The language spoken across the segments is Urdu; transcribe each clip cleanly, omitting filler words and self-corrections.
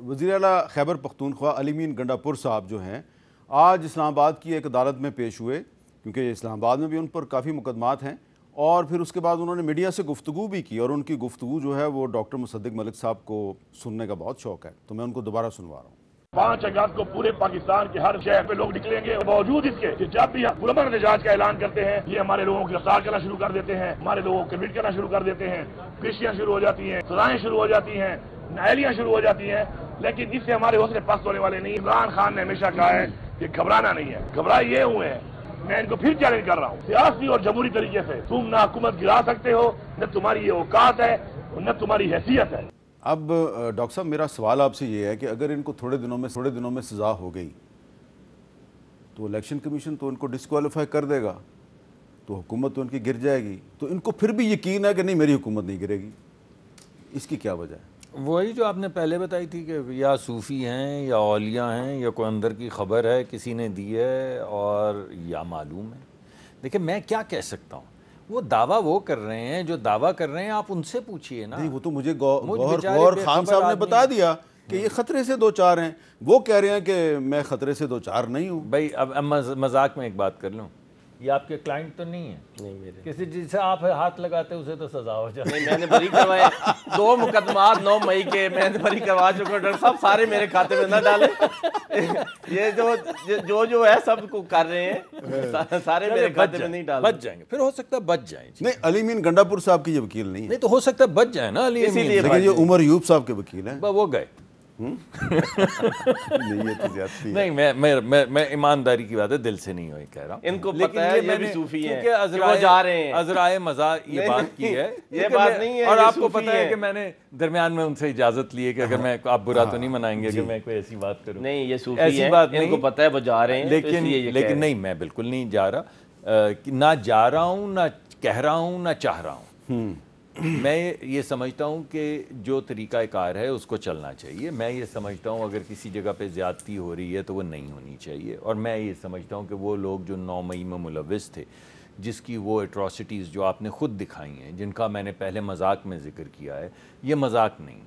وزیر اعلیٰ خیبر پختونخوا علی مین گنڈا پور صاحب جو ہیں آج اسلام آباد کی ایک عدالت میں پیش ہوئے، کیونکہ اسلام آباد میں بھی ان پر کافی مقدمات ہیں، اور پھر اس کے بعد انہوں نے میڈیا سے گفتگو بھی کی، اور ان کی گفتگو جو ہے وہ ڈاکٹر مصدق ملک صاحب کو سننے کا بہت شوق ہے، تو میں ان کو دوبارہ سنوا رہا ہوں۔ 5 اگست کو پورے پاکستان کے ہر شہر پہ لوگ نکلیں گے، باوجود اس کے کہ جب بھی ہم پرامن احتجاج کا اعلان کرتے ہیں یہ ہمارے لوگوں کو گرفتار کرنا شروع کر دیتے ہیں، ہمارے لوگوں کو کمیٹ کرنا شروع کر دیتے ہیں، پیشیاں شروع ہو جاتی ہیں، سزائیں شروع ہو جاتی ہیں، نااہلیاں شروع ہو جاتی ہیں، لیکن اس سے ہمارے حوصلے پست ہونے والے نہیں۔ عمران خان نے ہمیشہ کہا ہے کہ گھبرانا نہیں ہے، گھبرائے یہ ہوئے ہیں۔ میں ان کو پھر چیلنج کر رہا ہوں، سیاسی اور جمہوری طریقے سے تم نہ حکومت گرا سکتے ہو، نہ تمہاری یہ اوقات ہے اور نہ تمہاری حیثیت ہے۔ اب ڈاکٹر صاحب میرا سوال آپ سے یہ ہے کہ اگر ان کو تھوڑے دنوں میں سزا ہو گئی تو الیکشن کمیشن تو ان کو ڈسکوالیفائی کر دے گا، تو حکومت تو ان کی گر جائے گی، تو ان کو پھر بھی یقین ہے کہ نہیں میری حکومت نہیں گرے گی، اس کی کیا وجہ ہے؟ وہی جو آپ نے پہلے بتائی تھی کہ یا صوفی ہیں یا اولیاء ہیں یا کوئی اندر کی خبر ہے کسی نے دی ہے اور یا معلوم ہے۔ دیکھیں میں کیا کہہ سکتا ہوں، وہ دعویٰ وہ کر رہے ہیں جو دعویٰ کر رہے ہیں، آپ ان سے پوچھئے نا۔ نہیں وہ تو مجھے گوہر خان صاحب نے بتا دیا کہ یہ خطرے سے دو چار ہیں، وہ کہہ رہے ہیں کہ میں خطرے سے دو چار نہیں ہوں۔ بھائی اب مذاق میں ایک بات کر لوں، یہ آپ کے کلائنٹ تو نہیں ہیں؟ نہیں میرے، کسی چیز سے آپ ہاتھ لگاتے اسے تو سزا ہو جائے۔ نہیں میں نے بری کروائے 2 مقدمات 9 مئی کے میں نے بری کروا چکا ہوں۔ ڈاکٹر صاحب سارے میرے کھاتے میں نہ ڈالیں، یہ جو ہے سب کو کر رہے ہیں، سارے میرے کھاتے میں نہیں ڈالیں۔ بچ جائیں گے، پھر ہو سکتا ہے بچ جائیں۔ نہیں علی مین گنڈا پور صاحب کی یہ وکیل نہیں ہے، نہیں تو ہو سکتا ہے بچ جائیں نا علی اسی لیے لیکن یہ عمر یوب صاحب کے وکیل ہیں۔ وہ گئے۔ نہیں یہ تو زیادتی ہے۔ نہیں میں ایمانداری کی بات ہے، دل سے نہیں ہوئی کہہ رہا ہوں۔ ان کو پتہ ہے یہ بھی صوفی ہیں کہ وہ جا رہے ہیں، عذرائے مزاح یہ بات کی ہے، یہ بات نہیں ہے۔ اور آپ کو پتہ ہے کہ میں نے درمیان میں ان سے اجازت لی ہے کہ اگر میں آپ برا تو نہیں منائیں گے کہ میں کوئی ایسی بات کروں۔ نہیں یہ صوفی ہیں، ان کو پتہ ہے وہ جا رہے ہیں، لیکن نہیں میں بالکل نہیں جا رہا، نہ جا رہا ہوں، نہ کہہ رہا ہوں، نہ چاہ رہا ہوں۔ میں یہ سمجھتا ہوں کہ جو طریقہ کار ہے اس کو چلنا چاہیے۔ میں یہ سمجھتا ہوں اگر کسی جگہ پہ زیادتی ہو رہی ہے تو وہ نہیں ہونی چاہیے، اور میں یہ سمجھتا ہوں کہ وہ لوگ جو 9 مئی میں ملوث تھے، جس کی وہ ایٹراسٹیز جو آپ نے خود دکھائی ہیں، جن کا میں نے پہلے مذاق میں ذکر کیا ہے، یہ مذاق نہیں۔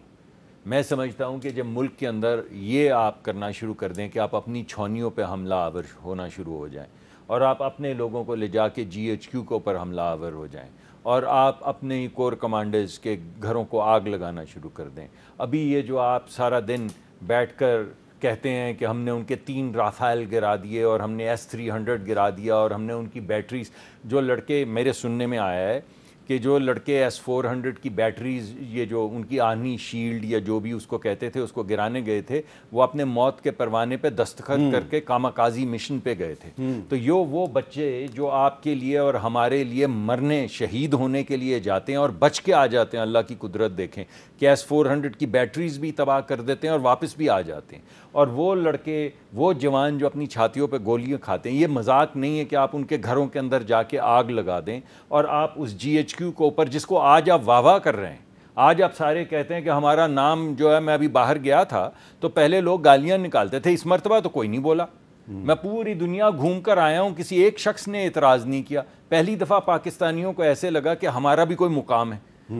میں سمجھتا ہوں کہ جب ملک کے اندر یہ آپ کرنا شروع کر دیں کہ آپ اپنی چھونیوں پہ حملہ آور ہونا شروع ہو جائیں، اور آپ اپنے لوگوں کو لے جا کے GHQ کے اوپر حملہ آور ہو جائیں، اور آپ اپنے ہی کور کمانڈرز کے گھروں کو آگ لگانا شروع کر دیں۔ ابھی یہ جو آپ سارا دن بیٹھ کر کہتے ہیں کہ ہم نے ان کے 3 رافیل گرا دیے اور ہم نے S-300 گرا دیا اور ہم نے ان کی بیٹریز، جو لڑکے میرے سننے میں آیا ہے کہ جو لڑکے S-400 کی بیٹریز، یہ جو ان کی آہنی شیلڈ یا جو بھی اس کو کہتے تھے، اس کو گرانے گئے تھے، وہ اپنے موت کے پروانے پہ دستخط کر کے کاماکازی مشن پہ گئے تھے۔ تو وہ بچے جو آپ کے لیے اور ہمارے لیے مرنے، شہید ہونے کے لیے جاتے ہیں اور بچ کے آ جاتے ہیں، اللہ کی قدرت دیکھیں کہ S-400 کی بیٹریز بھی تباہ کر دیتے ہیں اور واپس بھی آ جاتے ہیں، اور وہ لڑکے، وہ جوان جو اپنی چھاتیوں پہ گولیاں کھاتے ہیں، یہ مذاق نہیں ہے کہ آپ ان کے گھروں کے اندر جا کے آگ لگا دیں، اور آپ اس GHQ کے اوپر، جس کو آج آپ واہ واہ کر رہے ہیں، آج آپ سارے کہتے ہیں کہ ہمارا نام جو ہے، میں ابھی باہر گیا تھا تو پہلے لوگ گالیاں نکالتے تھے، اس مرتبہ تو کوئی نہیں بولا۔ میں پوری دنیا گھوم کر آیا ہوں، کسی ایک شخص نے اعتراض نہیں کیا۔ پہلی دفعہ پاکستانیوں کو ایسے لگا کہ ہمارا بھی کوئی مقام ہے،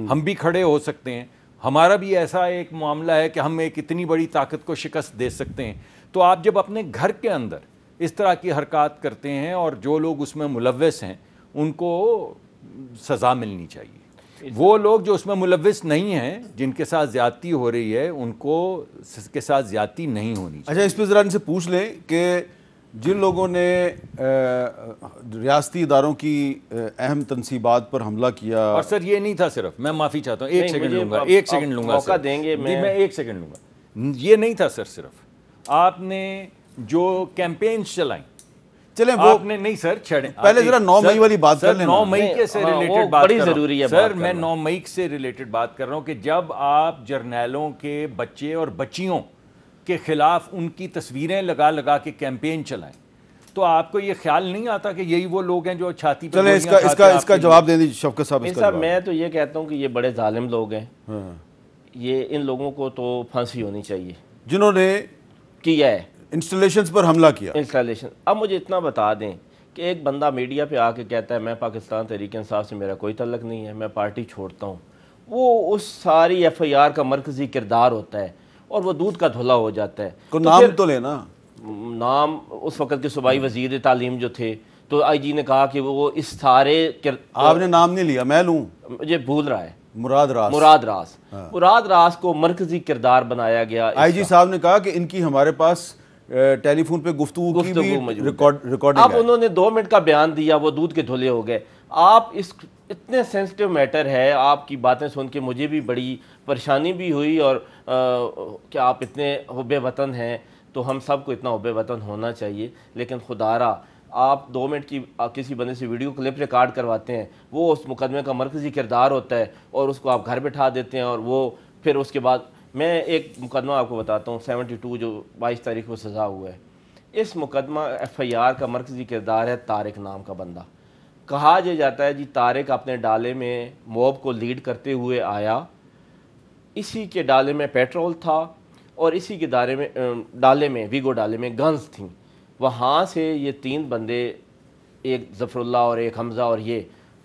ہم بھی کھڑے ہو سکتے ہیں، ہمارا بھی ایسا ایک معاملہ ہے کہ ہم ایک اتنی بڑی طاقت کو شکست دے سکتے ہیں۔ تو آپ جب اپنے گھر کے اندر اس طرح کی حرکات کرتے ہیں، اور جو لوگ اس میں ملوث ہیں ان کو سزا ملنی چاہیے۔ وہ لوگ جو اس میں ملوث نہیں ہیں، جن کے ساتھ زیادتی ہو رہی ہے، ان کو کے ساتھ زیادتی نہیں ہونی چاہیے۔ اچھا اس پہ ذرا ان سے پوچھ لیں کہ جن لوگوں نے ریاستی اداروں کی اہم تنصیبات پر حملہ کیا، اور سر یہ نہیں تھا صرف، میں معافی چاہتا ہوں، ایک سیکنڈ لوں گا، ایک سیکنڈ لوں گا، موقع دیں گے، میں ایک سیکنڈ لوں گا۔ یہ نہیں تھا سر، صرف آپ نے جو کیمپینز چلائیں، چلیں وہ آپ نے نہیں سر چھڑیں، پہلے ذرا 9 مئی والی بات کر لیں۔ 9 مئی کے سے ریلیٹڈ بات بڑی ضروری ہے سر، میں 9 مئی سے ریلیٹڈ بات کر رہا ہوں کہ جب آپ جرنیلوں کے بچے اور بچیوں کے خلاف ان کی تصویریں لگا کے کیمپین چلائیں، تو آپ کو یہ خیال نہیں آتا کہ یہی وہ لوگ ہیں جو چھاتی پہ چلیں اس کا جواب دیں دیجیے شفقت صاحب۔ میں تو یہ کہتا ہوں کہ یہ بڑے ظالم لوگ ہیں، یہ ان لوگوں کو تو پھانسی ہونی چاہیے جنہوں نے کیا ہے انسٹالیشنز پر حملہ کیا۔ انسٹالیشن، اب مجھے اتنا بتا دیں کہ ایک بندہ میڈیا پہ آ کے کہتا ہے میں پاکستان تحریک انصاف سے میرا کوئی تعلق نہیں ہے، میں پارٹی چھوڑتا ہوں، وہ اس ساری FIR کا مرکزی کردار ہوتا ہے، اور وہ دودھ کا دھلا ہو جاتا ہے. کو نام تو لینا. نام اس وقت کے صوبائی وزیر تعلیم جو تھے تو آئی جی نے کہا کہ وہ اس سارے آپ نے نام نہیں لیا, میں لوں, مجھے بھول رہا ہے, مراد راس. مراد راس کو مرکزی کردار بنایا گیا. آئی جی صاحب نے کہا کہ ان کی ہمارے پاس ٹیلی فون پہ گفتگو کی بھی ریکارڈنگ ہے. اب انہوں نے 2 منٹ کا بیان دیا, وہ دودھ کے دھلے ہو گئے. آپ اس اتنے سینسٹیو میٹر ہے, آپ کی باتیں سن کے مجھے بھی بڑی پریشانی بھی ہوئی, اور کہ آپ اتنے حب وطن ہیں تو ہم سب کو اتنا حب وطن ہونا چاہیے, لیکن خدا را آپ 2 منٹ کی کسی بندے سے ویڈیو کلپ ریکارڈ کرواتے ہیں, وہ اس مقدمے کا مرکزی کردار ہوتا ہے, اور اس کو آپ گھر بٹھا دیتے ہیں, اور وہ پھر اس کے بعد میں ایک مقدمہ آپ کو بتاتا ہوں 72 جو 22 تاریخ کو سزا ہوا ہے. اس مقدمہ FIR کا مرکزی کردار ہے طارق نام کا بندہ. کہا جاتا ہے جی طارق اپنے ڈالے میں موب کو لیڈ کرتے ہوئے آیا, اسی کے ڈالے میں پیٹرول تھا, اور اسی کے ڈالے میں ویگو ڈالے میں گنز تھیں. وہاں سے یہ 3 بندے, ایک ظفر اللہ اور ایک حمزہ, اور یہ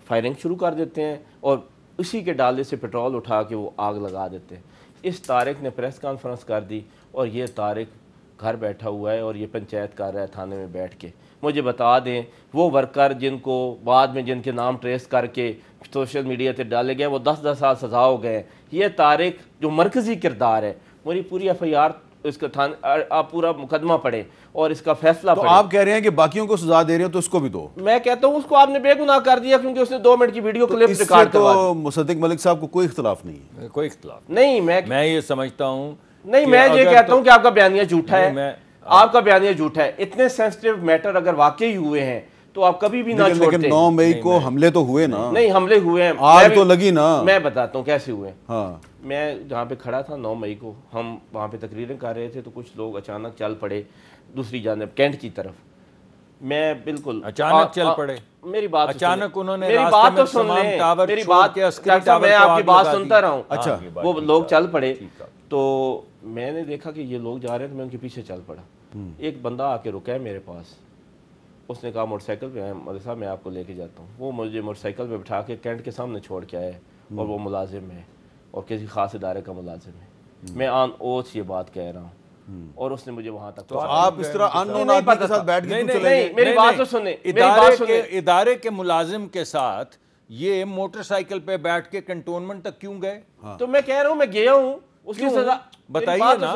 فائرنگ شروع کر دیتے ہیں, اور اسی کے ڈالے سے پیٹرول اٹھا کے وہ آگ لگا دیتے ہیں. اس طارق نے پریس کانفرنس کر دی, اور یہ طارق گھر بیٹھا ہوا ہے, اور یہ پنچایت کر رہا ہے تھانے میں بیٹھ کے. مجھے بتا دیں وہ ورکر جن کو بعد میں جن کے نام ٹریس کر کے سوشل میڈیا تے ڈالے گئے وہ 10 سال سزا ہو گئے. یہ طارق جو مرکزی کردار ہے, میری پوری FIR اس کا آپ پورا مقدمہ پڑھیں اور اس کا فیصلہ تو پڑھیں. آپ کہہ رہے ہیں کہ باقیوں کو سزا دے رہے ہیں تو اس کو بھی دو. میں کہتا ہوں اس کو آپ نے بے گناہ کر دیا کیونکہ اس نے 2 منٹ کی ویڈیو کلپ ریکارڈ کروا دی. تو مصدق ملک صاحب کو کوئی اختلاف نہیں ہے؟ کوئی اختلاف نہیں. میں یہ سمجھتا ہوں نہیں, میں یہ کہتا ہوں کہ آپ کا بیانیہ جھوٹا ہے, آپ کا بیانیہ جھوٹا ہے. اتنے سینسٹیو میٹر اگر واقعی ہوئے ہیں تو آپ کبھی بھی نہ چھوڑتے. لیکن 9 مئی کو حملے تو ہوئے نا. نہیں, حملے ہوئے ہیں, آگ تو لگی نا. میں بتاتا ہوں کیسے ہوئے. ہاں, میں جہاں پہ کھڑا تھا 9 مئی کو, ہم وہاں پہ تقریریں کر رہے تھے, تو کچھ لوگ اچانک چل پڑے دوسری جانب کینٹ کی طرف. میں بالکل اچانک چل پڑے. میری بات اچانک انہوں نے میری بات تو سن لیں, میری بات, میں آپ کی بات سنتا رہا ہوں. اچھا, وہ لوگ چل پڑے تو میں نے دیکھا کہ یہ لوگ جا رہے ہیں, تو میں ان کے پیچھے چل پڑا. ایک بندہ آ کے رکا ہے میرے پاس, اس نے کہا موٹر سائیکل پہ مولوی صاحب میں آپ کو لے کے جاتا ہوں. وہ مجھے موٹر سائیکل پہ بٹھا کے کینٹ کے سامنے چھوڑ کے آئے, اور وہ ملازم ہے اور کسی خاص ادارے کا ملازم ہے. میں آن اوتھ یہ بات کہہ رہا ہوں, اور اس نے مجھے وہاں تک. تو آپ اس طرح انون آدمی کے ساتھ بیٹھ کے چلے گئے؟ میری بات تو سنیں, میری بات سنیں. ادارے کے ملازم کے ساتھ یہ موٹر سائیکل پہ بیٹھ کے کنٹونمنٹ تک کیوں گئے؟ تو میں کہہ رہا ہوں میں گیا ہوں, اس کی سزا بتائیے نا.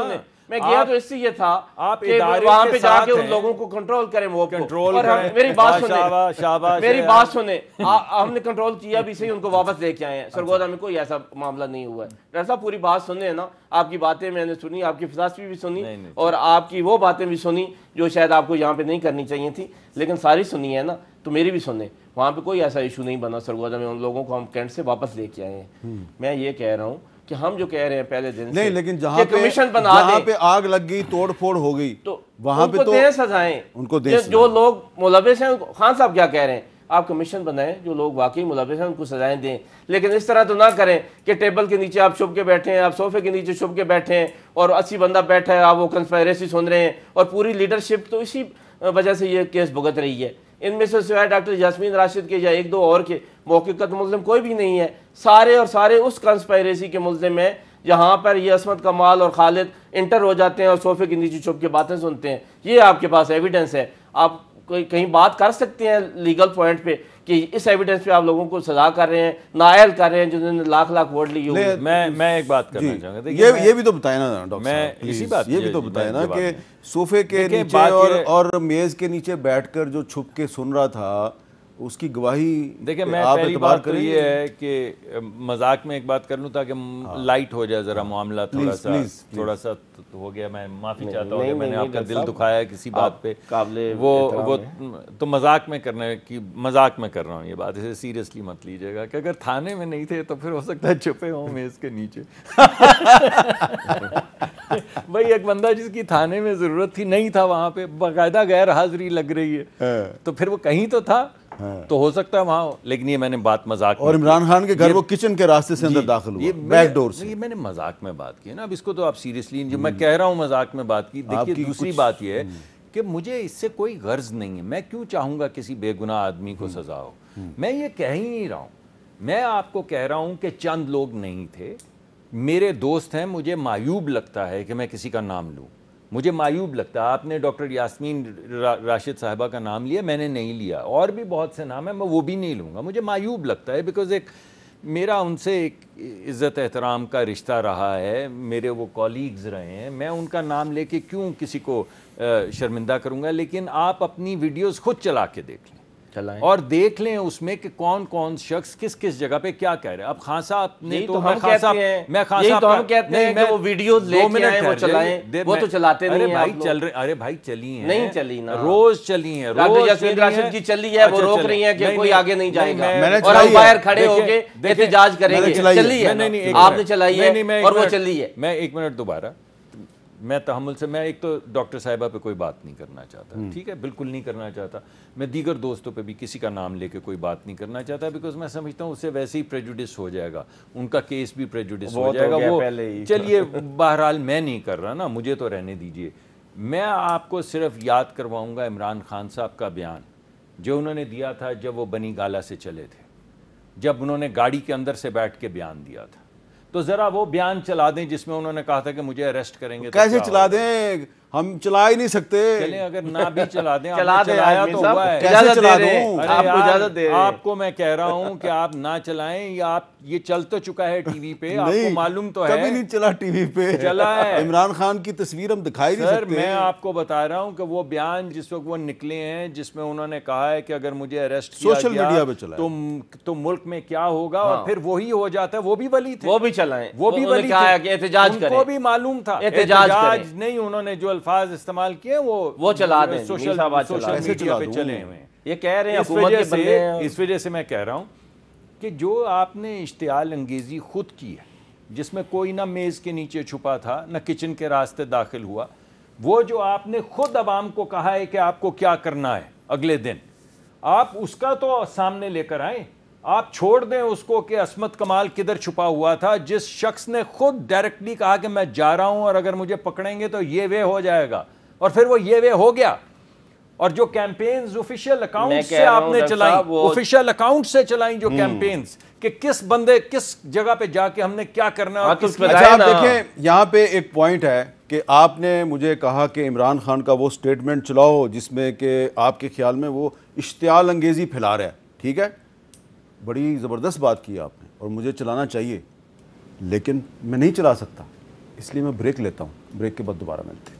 میں گیا تو اس سے یہ تھا کہ وہاں پہ جا کے ان لوگوں کو کنٹرول کریں, وہ کنٹرول کریں. میری بات سنیں, میری بات سنیں. ہم نے کنٹرول کیا بھی صحیح, ان کو واپس لے کے آئے ہیں. سرگودا میں کوئی ایسا معاملہ نہیں ہوا ہے. ڈاکٹر صاحب پوری بات سنیں نا, آپ کی باتیں میں نے سنی, آپ کی فلسفی بھی سنی, اور آپ کی وہ باتیں بھی سنی جو شاید آپ کو یہاں پہ نہیں کرنی چاہیے تھی, لیکن ساری سنی ہے نا, تو میری بھی سنیں. وہاں پہ کوئی ایسا ایشو نہیں بنا سرگودا میں, ان لوگوں کو ہم کینٹ سے واپس لے کے آئے ہیں. میں یہ کہہ رہا ہوں کہ ہم جو کہہ رہے ہیں پہلے دن نہیں, لیکن جہاں پہ آگ لگ گئی, توڑ پھوڑ ہو گئی, تو وہاں پہ تو سزائیں ان کو دیں. جو لوگ ملوث ہیں, خان صاحب کیا کہہ رہے ہیں, آپ کمیشن بنائیں, جو لوگ واقعی ملوث ہیں ان کو سزائیں دیں, لیکن اس طرح تو نہ کریں کہ ٹیبل کے نیچے آپ چھپ کے بیٹھے ہیں, آپ صوفے کے نیچے چھپ کے بیٹھے ہیں, اور 80 بندہ بیٹھا ہے, آپ وہ کنسپائریسی سن رہے ہیں, اور پوری لیڈرشپ تو اسی وجہ سے یہ کیس بھگت رہی ہے. ان میں سے سوائے ڈاکٹر یاسمین راشد کے یا 1-2 اور کے موقعت ملزم کوئی بھی نہیں ہے. سارے اور سارے اس کنسپائریسی کے ملزم ہیں جہاں پر یہ عصمت کمال اور خالد انٹر ہو جاتے ہیں اور صوفے کے نیچے چھپ کے باتیں سنتے ہیں. یہ آپ کے پاس ایویڈنس ہے, آپ کوئی کہیں بات کر سکتے ہیں لیگل پوائنٹ پہ کہ اس ایویڈنس پہ آپ لوگوں کو سزا کر رہے ہیں, نائل کر رہے ہیں جنہوں نے لاکھ ووٹ لی ہوئی. میں ایک بات کرنا چاہوں گا, یہ بھی تو بتائیں نا ڈاکٹر صاحب, اسی بات یہ بھی تو بتائیں نا کہ صوفے کے نیچے اور میز کے نیچے بیٹھ کر جو چھپ کے سن رہا تھا اس کی گواہی. دیکھیں میں پہلی بات تو یہ ہے کہ مذاق میں ایک بات کر لوں تاکہ لائٹ ہو جائے ذرا معاملہ, تھوڑا سا ہو گیا, میں معافی چاہتا ہوں کہ میں نے آپ کا دل دکھایا ہے کسی بات پہ, وہ تو مذاق میں کر رہا ہوں یہ بات, اسے سیریسلی مت لیجیے گا کہ اگر تھانے میں نہیں تھے تو پھر ہو سکتا ہے چھپے ہوں میز کے نیچے. بھائی ایک بندہ جس کی تھانے میں ضرورت تھی نہیں تھا وہاں پہ, باقاعدہ غیر حاضری لگ رہی ہے, تو پھر وہ کہیں تو تھا, تو ہو سکتا ہے وہاں. لیکن یہ میں نے بات مذاق, اور عمران خان کے گھر وہ کچن کے راستے سے اندر داخل ہوا, بیک ڈور سے. یہ میں نے مذاق میں بات کی نا, اب اس کو تو آپ سیریسلی, جو میں کہہ رہا ہوں مذاق میں بات کی. دیکھیے دوسری بات یہ ہے کہ مجھے اس سے کوئی غرض نہیں ہے, میں کیوں چاہوں گا کسی بے گناہ آدمی کو سزا ہو. میں یہ کہہ ہی نہیں رہا ہوں, میں آپ کو کہہ رہا ہوں کہ چند لوگ نہیں تھے, میرے دوست ہیں, مجھے معیوب لگتا ہے کہ میں کسی کا نام لوں, مجھے معیوب لگتا ہے. آپ نے ڈاکٹر یاسمین راشد صاحبہ کا نام لیا, میں نے نہیں لیا, اور بھی بہت سے نام ہیں, میں وہ بھی نہیں لوں گا. مجھے معیوب لگتا ہے بیکاز ایک میرا ان سے ایک عزت احترام کا رشتہ رہا ہے, میرے وہ کولیگز رہے ہیں, میں ان کا نام لے کے کیوں کسی کو شرمندہ کروں گا. لیکن آپ اپنی ویڈیوز خود چلا کے دیکھ لیں اور دیکھ لیں اس میں کہ کون کون شخص کس کس جگہ پہ کیا کہہ رہے ہیں. اب خان صاحب نے تو ہم کہتے ہیں کہ وہ ویڈیوز لے کے آئیں, وہ چلائیں, وہ تو چلاتے نہیں ہیں. بھائی چل رہے, ارے بھائی چلی ہیں, نہیں چلی نا, روز چلی ہیں, ڈاکٹر یاسمین راشد کی چلی ہے, وہ روک رہی ہیں کہ کوئی آگے نہیں جائے گا, اور ہم باہر کھڑے ہو کے احتجاج کریں گے. چلی ہے, آپ نے چلائی ہے اور وہ چلی ہے. میں ایک منٹ دوبارہ, میں تحمل سے, میں ایک تو ڈاکٹر صاحبہ پہ کوئی بات نہیں کرنا چاہتا, ٹھیک ہے, بالکل نہیں کرنا چاہتا. میں دیگر دوستوں پہ بھی کسی کا نام لے کے کوئی بات نہیں کرنا چاہتا, بیکاز میں سمجھتا ہوں اس سے ویسے ہی پریجوڈس ہو جائے گا, ان کا کیس بھی پریجوڈس ہو جائے گا. وہ چلیے بہرحال میں نہیں کر رہا نا, مجھے تو رہنے دیجئے. میں آپ کو صرف یاد کرواؤں گا عمران خان صاحب کا بیان جو انہوں نے دیا تھا جب وہ بنی گالا سے چلے تھے, جب انہوں نے گاڑی کے اندر سے بیٹھ کے بیان دیا تھا. تو ذرا وہ بیان چلا دیں جس میں انہوں نے کہا تھا کہ مجھے اریسٹ کریں گے. کیسے چلا دیں, ہم چلا ہی نہیں سکتے. چلیں اگر نہ بھی چلا دیں, چلایا تو ہوا ہے. کیسے چلا دوں؟ آپ کو اجازت دے رہے ہیں. آپ کو میں کہہ رہا ہوں کہ آپ نہ چلائیں, یا آپ یہ چل تو چکا ہے ٹی وی پہ, آپ کو معلوم تو ہے. کبھی نہیں چلا ٹی وی پہ, چلا ہے. عمران خان کی تصویر ہم دکھائی نہیں سر سکتے. میں آپ کو بتا رہا ہوں کہ وہ بیان جس وقت وہ نکلے ہیں جس میں انہوں نے کہا ہے کہ اگر مجھے اریسٹ کیا سوشل میڈیا پہ چلا تو ملک میں کیا ہوگا, اور پھر وہی ہو جاتا ہے. وہ بھی ولی تھے, وہ بھی چلائیں, وہ بھی ولی کہا کہ احتجاج کریں, ان کو بھی معلوم تھا احتجاج نہیں. انہوں نے جو الفاظ استعمال کیے وہ چلا دیں, سوشل میڈیا پہ چلے ہوئے ہیں. یہ کہہ رہے ہیں حکومت کے بندے ہیں. اس وجہ سے میں کہہ رہا ہوں کہ جو آپ نے اشتعال انگیزی خود کی ہے, جس میں کوئی نہ میز کے نیچے چھپا تھا نہ کچن کے راستے داخل ہوا, وہ جو آپ نے خود عوام کو کہا ہے کہ آپ کو کیا کرنا ہے اگلے دن, آپ اس کا تو سامنے لے کر آئیں. آپ چھوڑ دیں اس کو کہ عصمت کمال کدھر چھپا ہوا تھا, جس شخص نے خود ڈائریکٹلی کہا کہ میں جا رہا ہوں اور اگر مجھے پکڑیں گے تو یہ وے ہو جائے گا, اور پھر وہ یہ وے ہو گیا. اور جو کیمپینز آفیشیل اکاؤنٹ سے آپ نے چلائیں, آفیشیل اکاؤنٹ سے چلائیں جو کیمپینز, کہ کس بندے کس جگہ پہ جا کے ہم نے کیا کرنا ہے. اچھا آپ دیکھیں یہاں پہ ایک پوائنٹ ہے کہ آپ نے مجھے کہا کہ عمران خان کا وہ سٹیٹمنٹ چلاؤ جس میں کہ آپ کے خیال میں وہ اشتعال انگیزی پھیلا رہا ہے, ٹھیک ہے, بڑی زبردست بات کی آپ نے اور مجھے چلانا چاہیے, لیکن میں نہیں چلا سکتا, اس لیے میں بریک لیتا ہوں. بریک کے بعد دوبارہ ملتے ہیں.